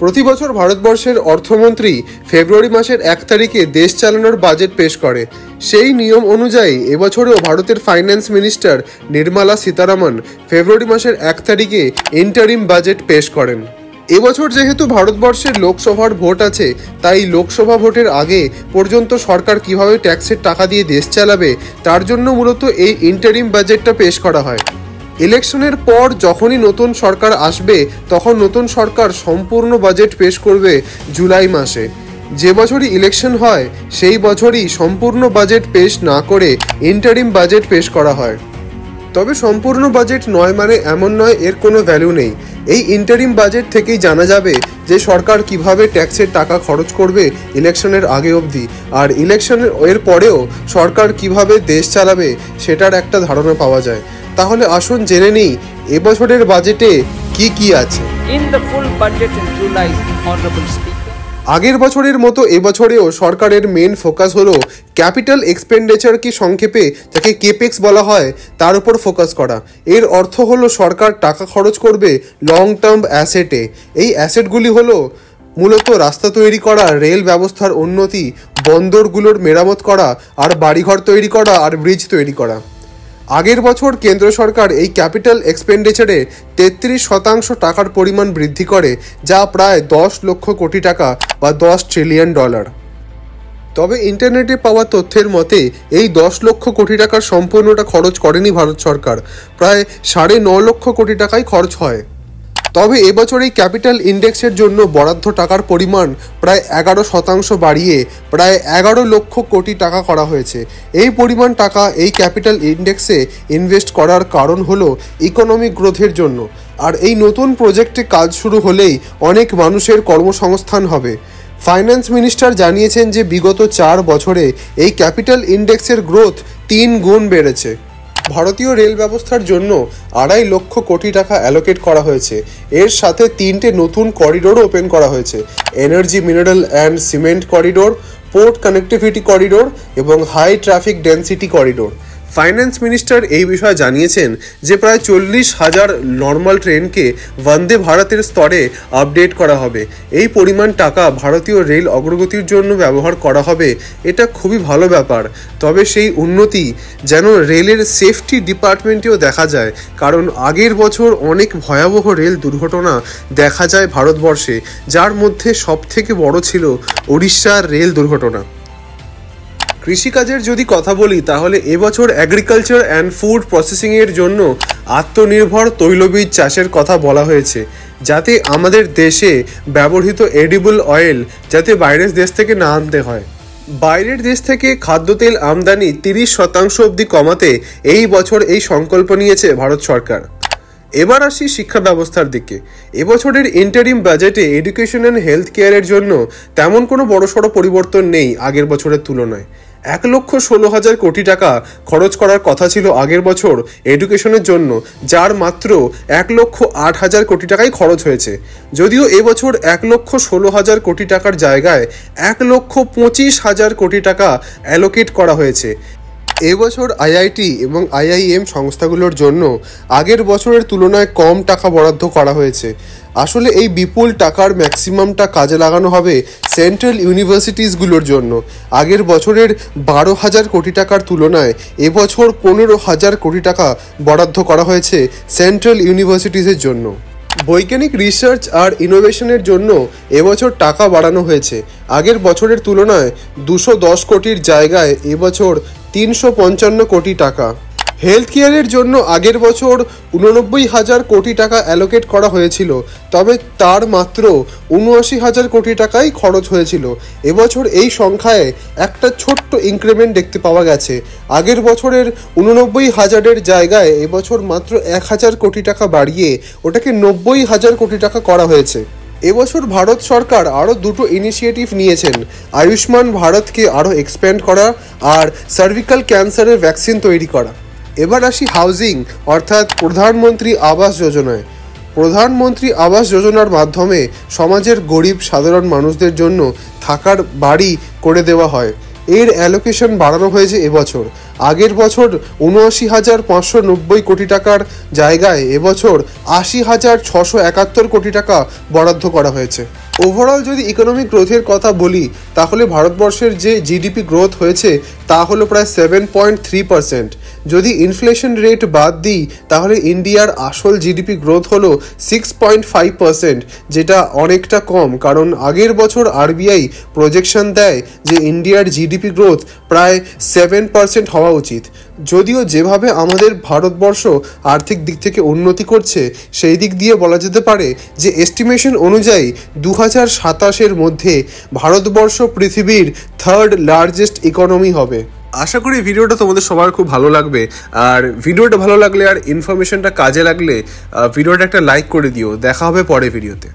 প্রতি বছর ভারতবর্ষের অর্থমন্ত্রী ফেব্রুয়ারি মাসের 1 তারিখে দেশ চালানোর বাজেট পেশ করে। সেই নিয়ম অনুযায়ী এবছরেও ভারতের ফাইন্যান্স মিনিস্টার নির্মলা সীতারামন ফেব্রুয়ারি মাসের 1 তারিখে ইন্টারিম বাজেট পেশ করেন। এবছর যেহেতু ভারতবর্ষের লোকসভার ভোট আছে, তাই লোকসভা ভোটের আগে পর্যন্ত সরকার কিভাবে ট্যাক্সের টাকা দিয়ে দেশ চালাবে তার জন্য মূলত এই ইন্টারিম বাজেটটা পেশ করা হয়। ইলেকশনের পর যখনই নতুন সরকার আসবে তখন নতুন সরকার সম্পূর্ণ বাজেট পেশ করবে জুলাই মাসে। যে বছরই ইলেকশন হয় সেই বছরই সম্পূর্ণ বাজেট পেশ না করে ইন্টারিম বাজেট পেশ করা হয়। তবে সম্পূর্ণ বাজেট নয় মানে এমন নয় এর কোনো ভ্যালু নেই। এই ইন্টারিম বাজেট থেকেই জানা যাবে যে সরকার কিভাবে ট্যাক্সের টাকা খরচ করবে ইলেকশনের আগে অবধি, আর ইলেকশনের এর পরেও সরকার কিভাবে দেশ চালাবে সেটার একটা ধারণা পাওয়া যায়। তাহলে আসুন জেনে নিই এবছরের বাজেটে কি কি আছে। In the full budget in July, Honorable Speaker, আগের বছরের মতো এবছরেও সরকারের মেন ফোকাস হলো ক্যাপিটাল এক্সপেন্ডিচারকে সংক্ষেপে যাকে কেপেক্স বলা হয় তার উপর ফোকাস করা। এর অর্থ হলো সরকার টাকা খরচ করবে লং টার্ম অ্যাসেটে। এই অ্যাসেটগুলি হলো মূলত রাস্তা তৈরি করা, রেল ব্যবস্থার উন্নতি, বন্দরগুলোর মেরামত করা, আর বাড়িঘর তৈরি করা, আর ব্রিজ তৈরি করা। আগের বছর কেন্দ্র সরকার এই ক্যাপিটাল এক্সপেন্ডিচারে 33% টাকার পরিমাণ বৃদ্ধি করে, যা প্রায় 10 লক্ষ কোটি টাকা বা $10 ট্রিলিয়ন। তবে ইন্টারনেটে পাওয়া তথ্যের মতে এই 10 লক্ষ কোটি টাকার সম্পূর্ণটা খরচ করেনি ভারত সরকার, প্রায় 9.5 লক্ষ কোটি টাকাই খরচ হয়। তবে এবছর এই ক্যাপিটাল ইন্ডেক্সের জন্য বরাদ্দ টাকার পরিমাণ প্রায় 11% বাড়িয়ে প্রায় 11 লক্ষ কোটি টাকা করা হয়েছে। এই পরিমাণ টাকা এই ক্যাপিটাল ইন্ডেক্সে ইনভেস্ট করার কারণ হলো ইকোনমিক গ্রোথের জন্য। আর এই নতুন প্রজেক্টে কাজ শুরু হলেই অনেক মানুষের কর্মসংস্থান হবে। ফাইন্যান্স মিনিস্টার জানিয়েছেন যে বিগত 4 বছরে এই ক্যাপিটাল ইন্ডেক্সের গ্রোথ 3 গুণ বেড়েছে। ভারতীয় রেল ব্যবস্থার জন্য 2.5 লক্ষ কোটি টাকা অ্যালোকেট করা হয়েছে। এর সাথে 3টে নতুন করিডোরও ওপেন করা হয়েছে: energy, mineral and cement corridor, port connectivity corridor এবং high traffic density corridor. Finance minister এই বিষয়ে জানিয়েছেন যে প্রায় 40,000 নর্মাল ট্রেনকে বন্দে ভারতের স্তরে আপডেট করা হবে। এই পরিমাণ টাকা ভারতীয় রেল অগ্রগতির জন্য ব্যবহার করা হবে, এটা খুবই ভালো ব্যাপার। তবে সেই উন্নতি যেন রেলের সেফটি ডিপার্টমেন্টেও দেখা যায়, কারণ আগের বছর অনেক ভয়াবহ রেল দুর্ঘটনা দেখা যায় ভারতবর্ষে, যার মধ্যে সবথেকে বড় ছিল ওড়িশার রেল দুর্ঘটনা। কৃষিকাজের যদি কথা বলি তাহলে এবছর এগ্রিকালচার অ্যান্ড ফুড প্রসেসিংয়ের জন্য আত্মনির্ভর তৈলবীজ চাষের কথা বলা হয়েছে, যাতে আমাদের দেশে ব্যবহৃত এডিবল অয়েল যাতে বাইরের দেশ থেকে না আনতে হয়। বাইরের দেশ থেকে খাদ্যতেল আমদানি 30% অবধি কমাতে এই বছর এই সংকল্প নিয়েছে ভারত সরকার। এবার আসি শিক্ষা ব্যবস্থার দিকে। এবছরের ইন্টারিম বাজেটে এডুকেশন অ্যান্ড হেলথ কেয়ারের জন্য তেমন কোনো বড়সড় পরিবর্তন নেই আগের বছরের তুলনায়। 1,16,000 কোটি টাকা খরচ করার কথা ছিল আগের বছর এডুকেশনের জন্য, যার মাত্র 1,08,000 কোটি টাকাই খরচ হয়েছে। যদিও এবছর 1,16,000 কোটি টাকার জায়গায় 1,25,000 কোটি টাকা অ্যালোকেট করা হয়েছে। এবছর আইআইটি এবং আইআইএম সংস্থাগুলোর জন্য আগের বছরের তুলনায় কম টাকা বরাদ্দ করা হয়েছে। আসলে এই বিপুল টাকার ম্যাক্সিমামটা কাজে লাগানো হবে সেন্ট্রাল ইউনিভার্সিটিসগুলোর জন্য। আগের বছরের 12,000 কোটি টাকার তুলনায় এবছর 15,000 কোটি টাকা বরাদ্দ করা হয়েছে সেন্ট্রাল ইউনিভার্সিটিসের জন্য। বৈজ্ঞানিক রিসার্চ আর ইনোভেশনের জন্য এবছর টাকা বাড়ানো হয়েছে। আগের বছরের তুলনায় 210 কোটির জায়গায় এবছর 355 কোটি টাকা। হেলথ কেয়ারের জন্য আগের বছর 89,000 কোটি টাকা অ্যালোকেট করা হয়েছিল, তবে তার মাত্র 79,000 কোটি টাকাই খরচ হয়েছিল। এবছর এই সংখ্যায় একটা ছোট্ট ইনক্রিমেন্ট দেখতে পাওয়া গেছে। আগের বছরের 89,000-এর জায়গায় এবছর মাত্র 1,000 কোটি টাকা বাড়িয়ে ওটাকে 90,000 কোটি টাকা করা হয়েছে। এবছর ভারত সরকার আরও 2টো ইনিশিয়েটিভ নিয়েছেন: আয়ুষ্মান ভারতকে আরও এক্সপ্যান্ড করা আর সার্ভিক্যাল ক্যান্সারের ভ্যাকসিন তৈরি করা। এবার আসি হাউজিং অর্থাৎ প্রধানমন্ত্রী আবাস যোজনায়। প্রধানমন্ত্রী আবাস যোজনার মাধ্যমে সমাজের গরিব সাধারণ মানুষদের জন্য থাকার বাড়ি করে দেওয়া হয়। এর অ্যালোকেশন বাড়ানো হয়েছে এবছর। আগের বছর 79,590 কোটি টাকার জায়গায় এবছর 80,671 কোটি টাকা বরাদ্দ করা হয়েছে। ওভারঅল যদি ইকোনমিক গ্রোথের কথা বলি তাহলে ভারতবর্ষের যে জিডিপি গ্রোথ হয়েছে তা হলো প্রায় 7.3%। যদি ইনফ্লেশন রেট বাদ দিই তাহলে ইন্ডিয়ার আসল জিডিপি গ্রোথ হলো 6.5%, যেটা অনেকটা কম, কারণ আগের বছর আরবিআই প্রজেকশন দেয় যে ইন্ডিয়ার জিডিপি গ্রোথ প্রায় 7% হওয়া উচিত। যদিও যেভাবে আমাদের ভারতবর্ষ আর্থিক দিক থেকে উন্নতি করছে সেই দিক দিয়ে বলা যেতে পারে যে এস্টিমেশন অনুযায়ী 2027-এর মধ্যে ভারতবর্ষ পৃথিবীর 3rd লার্জেস্ট ইকোনমি হবে। আশা করি ভিডিওটা তোমাদের সবার খুব ভালো লাগবে, আর ভিডিওটা ভালো লাগলে আর ইনফরমেশনটা কাজে লাগলে ভিডিওটা একটা লাইক করে দিও। দেখা হবে পরে ভিডিওতে।